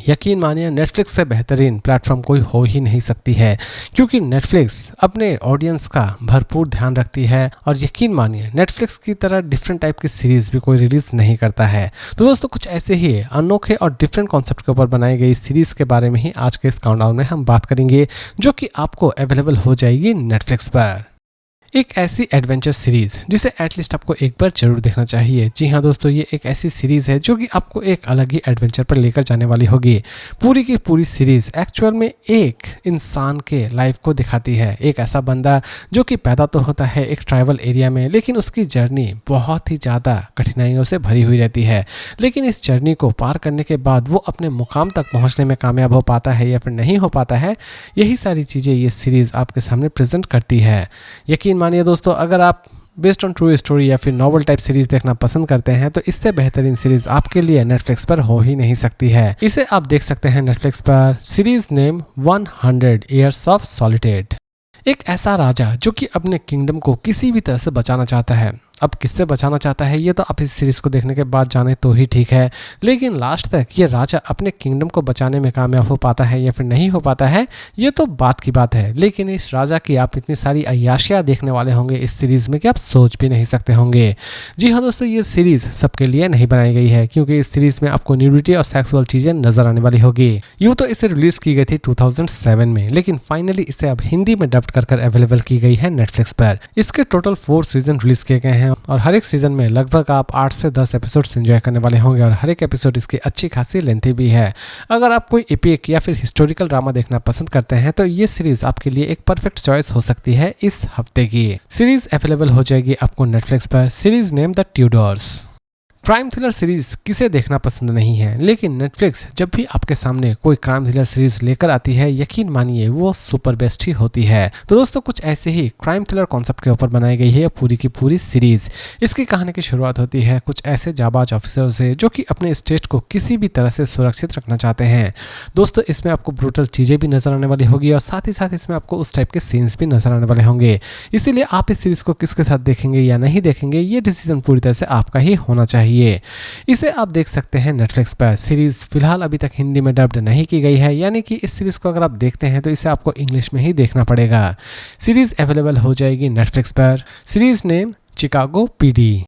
यकीन मानिए नेटफ्लिक्स से बेहतरीन प्लेटफॉर्म कोई हो ही नहीं सकती है, क्योंकि नेटफ्लिक्स अपने ऑडियंस का भरपूर ध्यान रखती है और यकीन मानिए नेटफ्लिक्स की तरह डिफरेंट टाइप की सीरीज भी कोई रिलीज नहीं करता है। तो दोस्तों कुछ ऐसे ही अनोखे और डिफरेंट कॉन्सेप्ट के ऊपर बनाई गई सीरीज के बारे में ही आज के इस काउंटडाउन में हम बात करेंगे, जो कि आपको अवेलेबल हो जाएगी नेटफ्लिक्स पर। एक ऐसी एडवेंचर सीरीज जिसे एटलीस्ट आपको एक बार जरूर देखना चाहिए। जी हाँ दोस्तों, ये एक ऐसी सीरीज है जो कि आपको एक अलग ही एडवेंचर पर लेकर जाने वाली होगी। पूरी की पूरी सीरीज एक्चुअल में एक इंसान के लाइफ को दिखाती है। एक ऐसा बंदा जो कि पैदा तो होता है एक ट्राइबल एरिया में, लेकिन उसकी जर्नी बहुत ही ज़्यादा कठिनाइयों से भरी हुई रहती है। लेकिन इस जर्नी को पार करने के बाद वो अपने मुकाम तक पहुँचने में कामयाब हो पाता है या फिर नहीं हो पाता है, यही सारी चीज़ें ये सीरीज़ आपके सामने प्रेजेंट करती है। यकीन मानिए दोस्तों, अगर आप बेस्ड ऑन ट्रू स्टोरी या फिर नॉवल टाइप सीरीज देखना पसंद करते हैं तो इससे बेहतरीन सीरीज आपके लिए नेटफ्लिक्स पर हो ही नहीं सकती है। इसे आप देख सकते हैं नेटफ्लिक्स पर। Series name 100 Years of Solitude। एक ऐसा राजा जो कि अपने किंगडम को किसी भी तरह से बचाना चाहता है। अब किससे बचाना चाहता है ये तो आप इस सीरीज को देखने के बाद जाने तो ही ठीक है, लेकिन लास्ट तक ये राजा अपने किंगडम को बचाने में कामयाब हो पाता है या फिर नहीं हो पाता है ये तो बात की बात है। लेकिन इस राजा की आप इतनी सारी अय्याशियाँ देखने वाले होंगे इस सीरीज में कि आप सोच भी नहीं सकते होंगे। जी हाँ दोस्तों, ये सीरीज सबके लिए नहीं बनाई गई है, क्योंकि इस सीरीज में आपको न्यूडिटी और सेक्सुअल चीजें नजर आने वाली होगी। यूँ तो इसे रिलीज की गई थी 2007 में, लेकिन फाइनली इसे अब हिंदी में डब्ड कर अवेलेबल की गई है नेटफ्लिक्स पर। इसके टोटल 4 सीजन रिलीज किए गए हैं और हर एक सीजन में लगभग आप 8 से 10 एपिसोड्स एंजॉय करने वाले होंगे और हर एक एपिसोड इसकी अच्छी खासी लेंथी भी है। अगर आप कोई एपिक या फिर हिस्टोरिकल ड्रामा देखना पसंद करते हैं तो ये सीरीज आपके लिए एक परफेक्ट चॉइस हो सकती है। इस हफ्ते की सीरीज अवेलेबल हो जाएगी आपको नेटफ्लिक्स पर। Series name the Tudors. Crime thriller series किसे देखना पसंद नहीं है, लेकिन नेटफ्लिक्स जब भी आपके सामने कोई क्राइम थ्रिलर सीरीज लेकर आती है यकीन मानिए वो सुपर बेस्ट ही होती है। तो दोस्तों कुछ ऐसे ही क्राइम थ्रिलर कॉन्सेप्ट के ऊपर बनाई गई है पूरी की पूरी सीरीज। इसकी कहानी की शुरुआत होती है कुछ ऐसे जाबाज ऑफिसर से जो कि अपने स्टेट को किसी भी तरह से सुरक्षित रखना चाहते हैं। दोस्तों इसमें आपको ब्रूटल चीजें भी नजर आने वाली होगी और साथ ही साथ इसमें आपको उस टाइप के सीन्स भी नजर आने वाले होंगे। इसीलिए आप इस सीरीज को किसके साथ देखेंगे या नहीं देखेंगे ये डिसीजन पूरी तरह से आपका ही होना चाहिए। इसे आप देख सकते हैं नेटफ्लिक्स पर। सीरीज फिलहाल अभी तक हिंदी में डब्ड नहीं की गई है, यानी कि इस सीरीज को अगर आप देखते हैं तो इसे आपको इंग्लिश में ही देखना पड़ेगा। सीरीज अवेलेबल हो जाएगी नेटफ्लिक्स पर। Series name Chicago PD.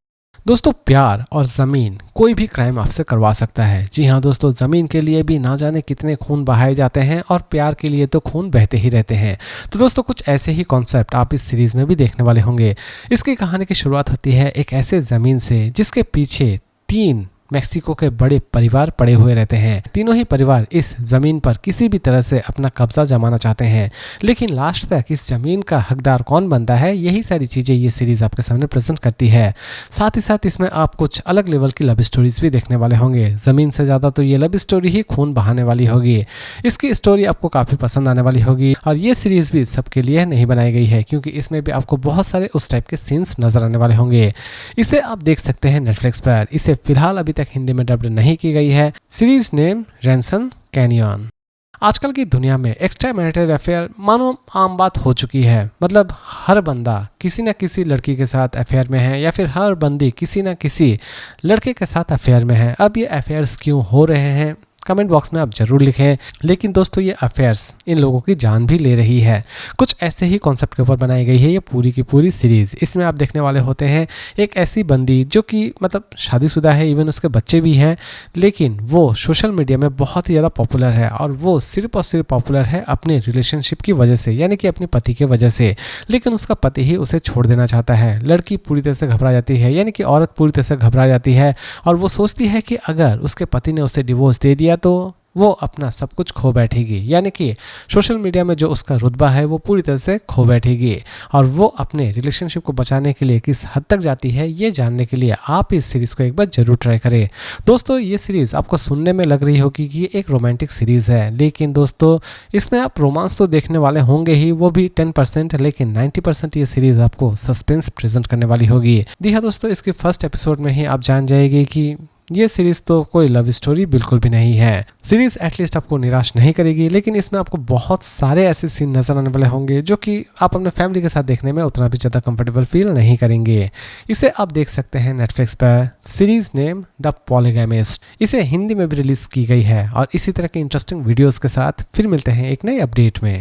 दोस्तों प्यार और ज़मीन कोई भी क्राइम आपसे करवा सकता है। जी हाँ दोस्तों, ज़मीन के लिए भी ना जाने कितने खून बहाए जाते हैं और प्यार के लिए तो खून बहते ही रहते हैं। तो दोस्तों कुछ ऐसे ही कॉन्सेप्ट आप इस सीरीज़ में भी देखने वाले होंगे। इसकी कहानी की शुरुआत होती है एक ऐसे ज़मीन से जिसके पीछे 3 मेक्सिको के बड़े परिवार पड़े हुए रहते हैं। तीनों ही परिवार इस जमीन पर किसी भी तरह से अपना कब्जा जमाना चाहते हैं, लेकिन लास्ट तक इस जमीन का हकदार कौन बनता है यही सारी चीजें ये सीरीज आपके सामने प्रेजेंट करती है। साथ ही साथ इसमें आप कुछ अलग लेवल की लव स्टोरीज भी देखने वाले होंगे। जमीन से ज्यादा तो ये लव स्टोरी ही खून बहाने वाली होगी। इसकी स्टोरी आपको काफी पसंद आने वाली होगी और ये सीरीज भी सबके लिए नहीं बनाई गई है, क्योंकि इसमें भी आपको बहुत सारे उस टाइप के सीन्स नजर आने वाले होंगे। इसे आप देख सकते हैं नेटफ्लिक्स पर। इसे फिलहाल अभी तक हिंदी में डब्ड नहीं की गई है। Series name Ransom Canyon. आजकल की दुनिया में एक्स्ट्रा मैरिटल अफेयर मानो आम बात हो चुकी है। मतलब हर बंदा किसी न किसी लड़की के साथ अफेयर में है या फिर हर बंदी किसी न किसी लड़के के साथ अफेयर में है। अब ये अफेयर्स क्यों हो रहे हैं कमेंट बॉक्स में आप जरूर लिखें। लेकिन दोस्तों ये अफेयर्स इन लोगों की जान भी ले रही है। कुछ ऐसे ही कॉन्सेप्ट के ऊपर बनाई गई है ये पूरी की पूरी सीरीज। इसमें आप देखने वाले होते हैं एक ऐसी बंदी जो कि मतलब शादीशुदा है, इवन उसके बच्चे भी हैं, लेकिन वो सोशल मीडिया में बहुत ही ज़्यादा पॉपुलर है और वो सिर्फ और सिर्फ पॉपुलर है अपने रिलेशनशिप की वजह से, यानी कि अपने पति के वजह से। लेकिन उसका पति ही उसे छोड़ देना चाहता है। लड़की पूरी तरह से घबरा जाती है, यानी कि औरत पूरी तरह से घबरा जाती है और वो सोचती है कि अगर उसके पति ने उसे डिवोर्स दे दिया तो वो अपना सब कुछ खो बैठेगी, यानी कि सोशल मीडिया में जो उसका रुतबा है वो पूरी तरह से खो बैठेगी। और वो अपने रिलेशनशिप को बचाने के लिए किस हद तक जाती है ये जानने के लिए आप इस सीरीज़ को एक बार जरूर ट्राई करें। दोस्तों ये सीरीज़ आपको सुनने में लग रही होगी कि ये एक रोमांटिक सीरीज़ है, लेकिन दोस्तों इसमें आप रोमांस तो देखने वाले होंगे ही, वो भी 10%, लेकिन 90% ये सीरीज़ आपको सस्पेंस प्रेजेंट करने वाली होगी। जी हाँ दोस्तों, इसके फर्स्ट एपिसोड में ही आप जान जाएंगे कि ये सीरीज तो कोई लव स्टोरी बिल्कुल भी नहीं है। सीरीज एटलीस्ट आपको निराश नहीं करेगी, लेकिन इसमें आपको बहुत सारे ऐसे सीन नजर आने वाले होंगे जो कि आप अपने फैमिली के साथ देखने में उतना भी ज़्यादा कंफर्टेबल फील नहीं करेंगे। इसे आप देख सकते हैं नेटफ्लिक्स पर। Series name the polygamist. इसे हिंदी में भी रिलीज की गई है। और इसी तरह के इंटरेस्टिंग वीडियोस के साथ फिर मिलते हैं एक नई अपडेट में।